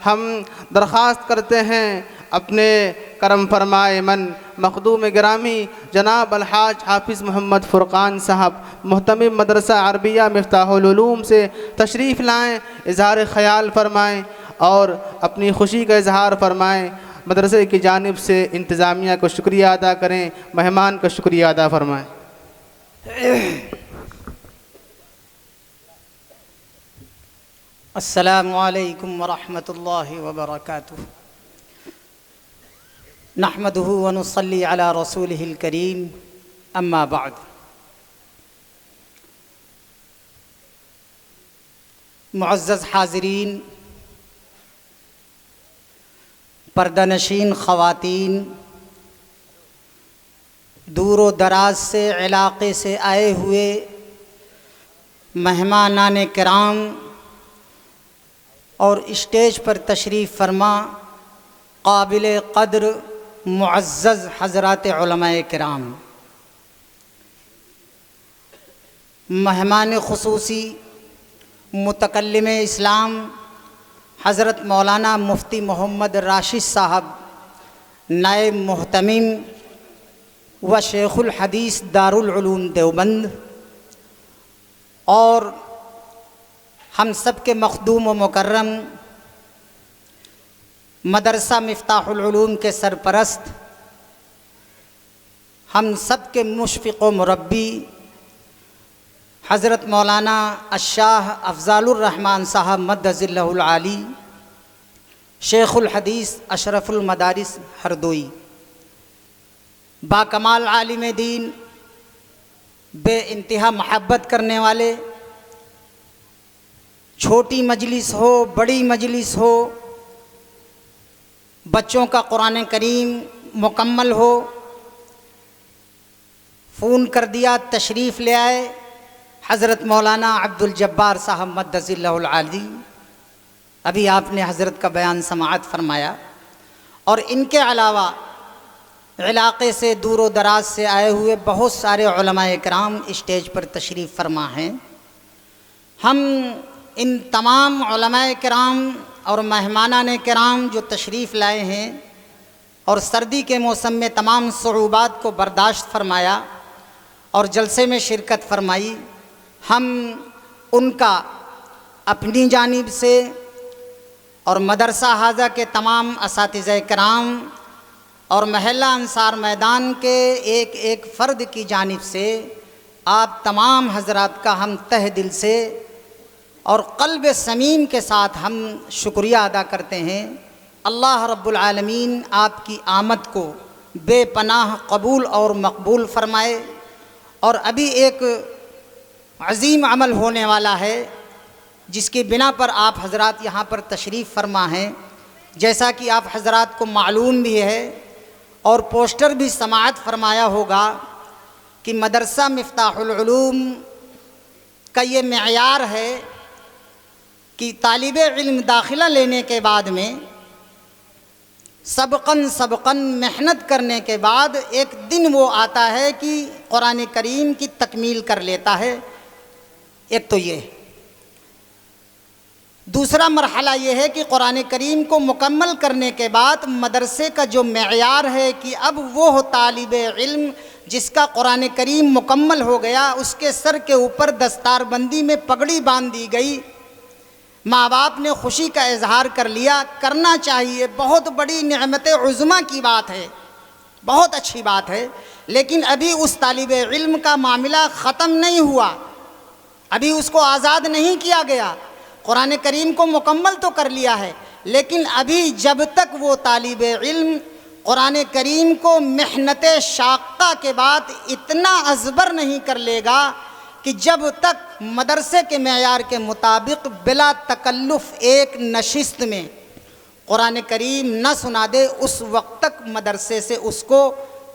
ہم درخواست کرتے ہیں اپنے کرم فرمائے من مخدوم گرامی جناب الحاج حافظ محمد فرقان صاحب محتمم مدرسہ عربیہ مفتاح العلوم سے تشریف لائیں، اظہار خیال فرمائیں اور اپنی خوشی کا اظہار فرمائیں۔ مدرسے کی جانب سے انتظامیہ کو شکریہ ادا کریں، مہمان کا شکریہ ادا فرمائیں۔ السلام علیکم ورحمۃ اللہ وبرکاتہ۔ نحمده ونصلی علی رسولہ الکریم، اما بعد۔ معزز حاضرین، پردہ نشین خواتین، دور و دراز سے علاقے سے آئے ہوئے مہمانان کرام اور اسٹیج پر تشریف فرما قابل قدر معزز حضرات علماء کرام، مہمان خصوصی متکلم اسلام حضرت مولانا مفتی محمد راشد صاحب نائب محتمم و شیخ الحدیث دارالعلوم دیوبند، اور ہم سب کے مخدوم و مکرم مدرسہ مفتاح العلوم کے سرپرست، ہم سب کے مشفق و مربی حضرت مولانا الشاہ افضال الرحمن صاحب مدظ اللہ العالی، شیخ الحدیث اشرف المدارس ہردوئی، باکمال عالم دین، بے انتہا محبت کرنے والے، چھوٹی مجلس ہو بڑی مجلس ہو، بچوں کا قرآن کریم مکمل ہو، فون کر دیا تشریف لے آئے حضرت مولانا عبد الجبار صاحب مدظ اللہ العالی، ابھی آپ نے حضرت کا بیان سماعت فرمایا، اور ان کے علاوہ علاقے سے دور و دراز سے آئے ہوئے بہت سارے علماء کرام اسٹیج پر تشریف فرما ہیں۔ ہم ان تمام علماء کرام اور مہمانان کرام جو تشریف لائے ہیں اور سردی کے موسم میں تمام صعوبات کو برداشت فرمایا اور جلسے میں شرکت فرمائی، ہم ان کا اپنی جانب سے اور مدرسہ حاضہ کے تمام اساتذہ کرام اور محلہ انصار میدان کے ایک ایک فرد کی جانب سے آپ تمام حضرات کا ہم تہ دل سے اور قلب سمیم کے ساتھ ہم شکریہ ادا کرتے ہیں۔ اللہ رب العالمین آپ کی آمد کو بے پناہ قبول اور مقبول فرمائے، اور ابھی ایک عظیم عمل ہونے والا ہے جس کی بنا پر آپ حضرات یہاں پر تشریف فرما ہیں، جیسا کہ آپ حضرات کو معلوم بھی ہے اور پوسٹر بھی سماعت فرمایا ہوگا کہ مدرسہ مفتاح العلوم کا یہ معیار ہے کہ طالب علم داخلہ لینے کے بعد میں سبقاً محنت کرنے کے بعد ایک دن وہ آتا ہے کہ قرآن کریم کی تکمیل کر لیتا ہے۔ ایک تو یہ دوسرا مرحلہ یہ ہے کہ قرآن کریم کو مکمل کرنے کے بعد مدرسے کا جو معیار ہے کہ اب وہ طالب علم جس کا قرآن کریم مکمل ہو گیا، اس کے سر کے اوپر دستار بندی میں پگڑی باندھ دی گئی، ماں باپ نے خوشی کا اظہار کر لیا، کرنا چاہیے، بہت بڑی نعمت عظمیٰ کی بات ہے، بہت اچھی بات ہے، لیکن ابھی اس طالب علم کا معاملہ ختم نہیں ہوا، ابھی اس کو آزاد نہیں کیا گیا، قرآن کریم کو مکمل تو کر لیا ہے، لیکن ابھی جب تک وہ طالب علم قرآن کریم کو محنت شاقہ کے بعد اتنا ازبر نہیں کر لے گا کہ جب تک مدرسے کے معیار کے مطابق بلا تکلف ایک نشست میں قرآن کریم نہ سنا دے، اس وقت تک مدرسے سے اس کو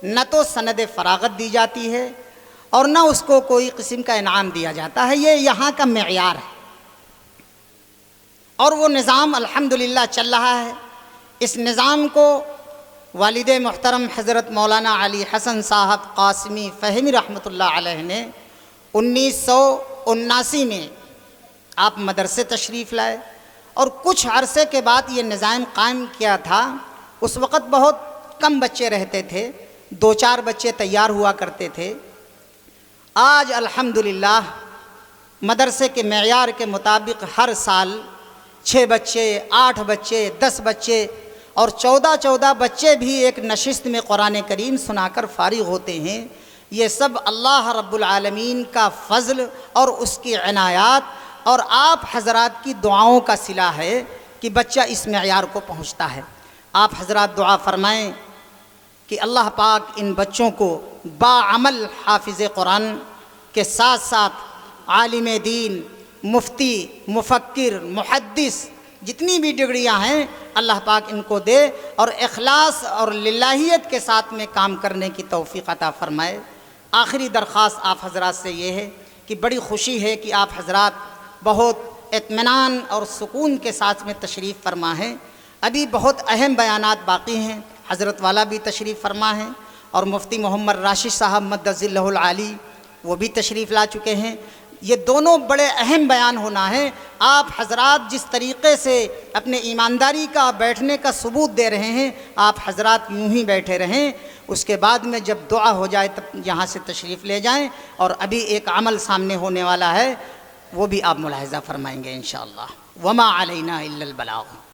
نہ تو سند فراغت دی جاتی ہے اور نہ اس کو کوئی قسم کا انعام دیا جاتا ہے۔ یہ یہاں کا معیار ہے، اور وہ نظام الحمدللہ چل رہا ہے۔ اس نظام کو والد محترم حضرت مولانا علی حسن صاحب قاسمی فہمی رحمۃ اللہ علیہ نے 1979 میں آپ مدرسے تشریف لائے، اور کچھ عرصے کے بعد یہ نظام قائم کیا تھا۔ اس وقت بہت کم بچے رہتے تھے، 2-4 بچے تیار ہوا کرتے تھے۔ آج الحمدللہ مدرسے کے معیار کے مطابق ہر سال 6 بچے، 8 بچے، 10 بچے اور 14 بچے بھی ایک نشست میں قرآن کریم سنا کر فارغ ہوتے ہیں۔ یہ سب اللہ رب العالمین کا فضل اور اس کی عنایات اور آپ حضرات کی دعاؤں کا صلہ ہے کہ بچہ اس معیار کو پہنچتا ہے۔ آپ حضرات دعا فرمائیں کہ اللہ پاک ان بچوں کو باعمل حافظ قرآن کے ساتھ ساتھ عالم دین، مفتی، مفکر، محدث، جتنی بھی ڈگریاں ہیں اللہ پاک ان کو دے اور اخلاص اور للہیت کے ساتھ میں کام کرنے کی توفیق عطا فرمائے۔ آخری درخواست آپ حضرات سے یہ ہے کہ بڑی خوشی ہے کہ آپ حضرات بہت اطمینان اور سکون کے ساتھ میں تشریف فرما ہیں۔ ابھی بہت اہم بیانات باقی ہیں، حضرت والا بھی تشریف فرما ہیں اور مفتی محمد راشد صاحب مدظ اللہ العالی وہ بھی تشریف لا چکے ہیں۔ یہ دونوں بڑے اہم بیان ہونا ہے۔ آپ حضرات جس طریقے سے اپنے ایمانداری کا بیٹھنے کا ثبوت دے رہے ہیں، آپ حضرات یوں ہی بیٹھے رہیں، اس کے بعد میں جب دعا ہو جائے تب یہاں سے تشریف لے جائیں، اور ابھی ایک عمل سامنے ہونے والا ہے وہ بھی آپ ملاحظہ فرمائیں گے انشاءاللہ۔ وما علینا الا البلاغ۔